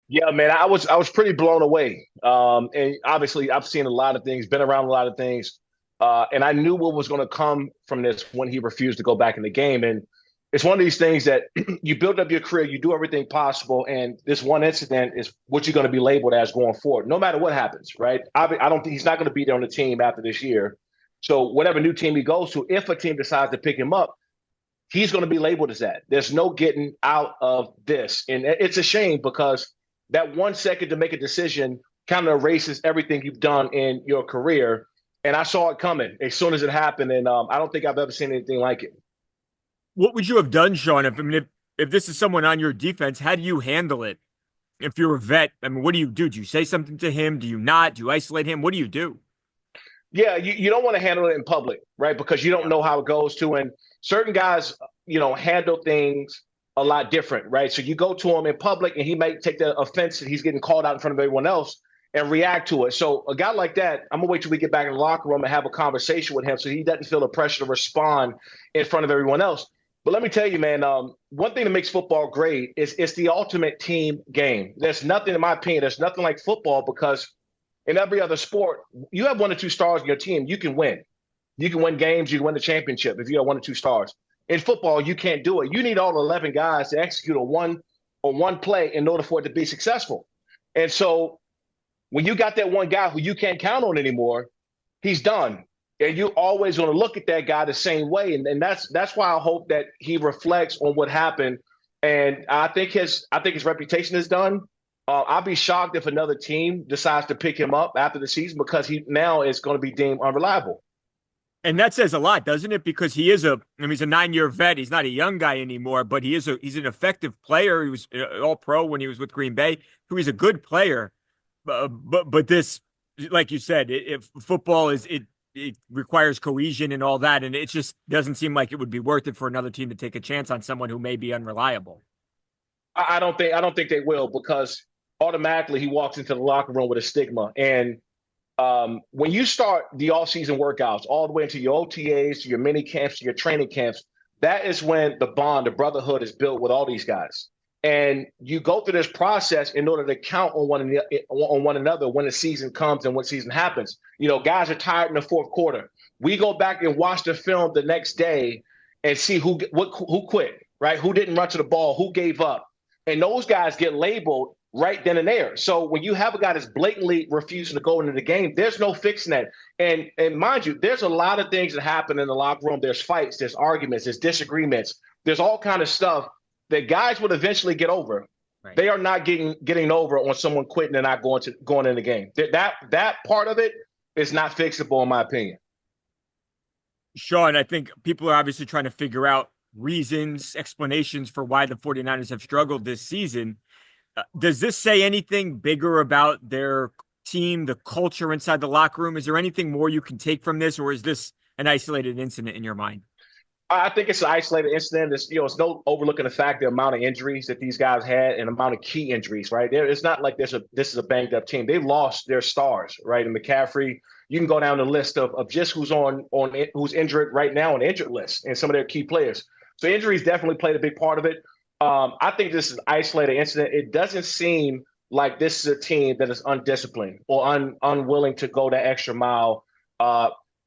Yeah, man, I was pretty blown away. And obviously, I've seen a lot of things, been around a lot of things, and I knew what was going to come from this when he refused to go back in the game. And it's one of these things that you build up your career, you do everything possible, and this one incident is what you're going to be labeled as going forward, no matter what happens, right? I don't think he's not going to be there on the team after this year. So whatever new team he goes to, if a team decides to pick him up, he's going to be labeled as that. There's no getting out of this. And it's a shame because that 1 second to make a decision kind of erases everything you've done in your career. And I saw it coming as soon as it happened. And I don't think I've ever seen anything like it. What would you have done, Shawne? If this is someone on your defense, how do you handle it? If you're a vet, I mean, what do you do? Do you say something to him? Do you not? Do you isolate him? What do you do? Yeah, you don't want to handle it in public, right? Because you don't know how it goes to. And certain guys, handle things a lot different, right? So you go to him in public and he might take the offense that he's getting called out in front of everyone else and react to it. So a guy like that, I'm gonna wait till we get back in the locker room and have a conversation with him so he doesn't feel the pressure to respond in front of everyone else. But let me tell you, man, one thing that makes football great is it's the ultimate team game. There's nothing, in my opinion, there's nothing like football because in every other sport, you have one or two stars in your team, you can win. You can win games, you can win the championship if you have one or two stars. In football, you can't do it. You need all 11 guys to execute on one play in order for it to be successful. And so when you got that one guy who you can't count on anymore, he's done. And you're always going to look at that guy the same way. And that's why I hope that he reflects on what happened. And I think his reputation is done. I'll be shocked if another team decides to pick him up after the season because he now is going to be deemed unreliable. And that says a lot, doesn't it? Because he's a 9-year vet. He's not a young guy anymore, but he's an effective player. He was all pro when he was with Green Bay. So he's a good player. But this, like you said, if football it requires cohesion and all that, and it just doesn't seem like it would be worth it for another team to take a chance on someone who may be unreliable. I don't think they will because automatically he walks into the locker room with a stigma. And when you start the off-season workouts all the way into your OTAs, to your mini camps, to your training camps, that is when the bond, the brotherhood is built with all these guys. And you go through this process in order to count on one another when the season comes and when season happens. Guys are tired in the fourth quarter. We go back and watch the film the next day and see who quit, right? Who didn't run to the ball, who gave up. And those guys get labeled right then and there. So when you have a guy that's blatantly refusing to go into the game, there's no fixing that. And mind you, there's a lot of things that happen in the locker room. There's fights, there's arguments, there's disagreements, there's all kind of stuff that guys would eventually get over. Right. They are not getting over on someone quitting and not going in the game. That part of it is not fixable, in my opinion. Shawne, I think people are obviously trying to figure out reasons, explanations for why the 49ers have struggled this season. Does this say anything bigger about their team, the culture inside the locker room? Is there anything more you can take from this, or is this an isolated incident in your mind? I think it's an isolated incident. It's no overlooking the fact the amount of injuries that these guys had and the amount of key injuries, right? It's not like this is a banged up team. They lost their stars, right? And McCaffrey, you can go down the list of just who's injured right now on the injured list and some of their key players. So injuries definitely played a big part of it. I think this is an isolated incident. It doesn't seem like this is a team that is undisciplined or unwilling to go that extra mile.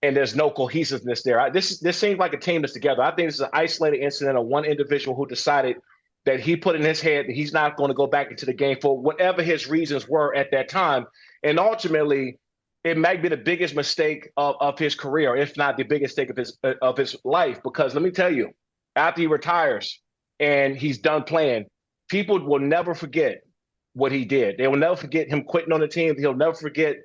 And there's no cohesiveness there. This seems like a team that's together. I think this is an isolated incident of one individual who decided that he put in his head that he's not going to go back into the game for whatever his reasons were at that time. And ultimately, it might be the biggest mistake of his career, if not the biggest mistake of his life. Because let me tell you, after he retires and he's done playing, people will never forget what he did. They will never forget him quitting on the team. He'll never forget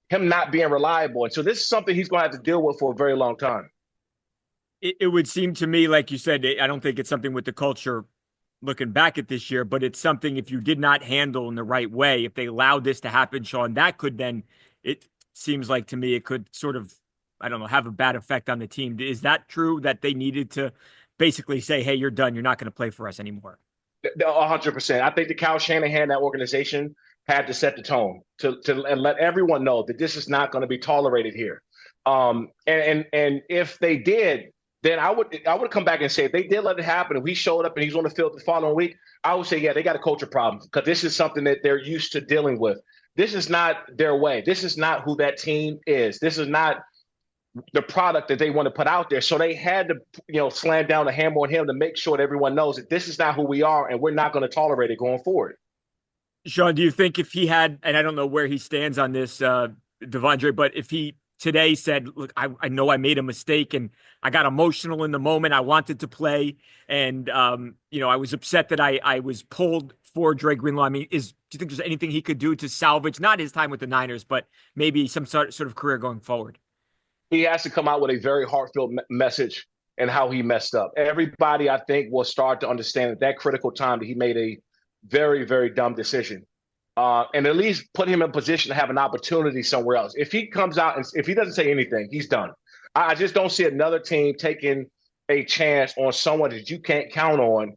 him not being reliable. And so this is something he's going to have to deal with for a very long time. It would seem to me, like you said, I don't think it's something with the culture looking back at this year, but it's something if you did not handle in the right way, if they allowed this to happen, Shawne, that could then, it seems like to me, it could sort of, I don't know, have a bad effect on the team. Is that true that they needed to basically say, hey, you're done. You're not going to play for us anymore? 100%. I think the Kyle Shanahan, that organization, had to set the tone to and let everyone know that this is not going to be tolerated here. And if they did, then I would come back and say if they did let it happen and we showed up and he's on the field the following week, I would say, yeah, they got a culture problem because this is something that they're used to dealing with. This is not their way. This is not who that team is. This is not the product that they want to put out there. So they had to, slam down the hammer on him to make sure that everyone knows that this is not who we are and we're not going to tolerate it going forward. Shawne, do you think if he had, and I don't know where he stands on this, De'Vondre, but if he today said, look, I know I made a mistake and I got emotional in the moment. I wanted to play. And, I was upset that I was pulled for Dre Greenlaw. I mean, do you think there's anything he could do to salvage, not his time with the Niners, but maybe some sort of career going forward? He has to come out with a very heartfelt message and how he messed up. Everybody, I think, will start to understand at that critical time that he made a very, very dumb decision. And at least put him in position to have an opportunity somewhere else. If he comes out and if he doesn't say anything, he's done. I just don't see another team taking a chance on someone that you can't count on.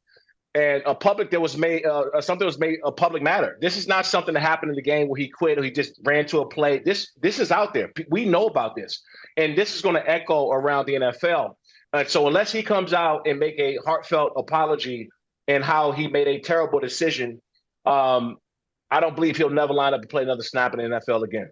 And something was made a public matter. This is not something that happened in the game where he quit or he just ran to a play. This is out there. We know about this. And this is going to echo around the NFL. So unless he comes out and make a heartfelt apology and how he made a terrible decision, I don't believe he'll never line up to play another snap in the NFL again.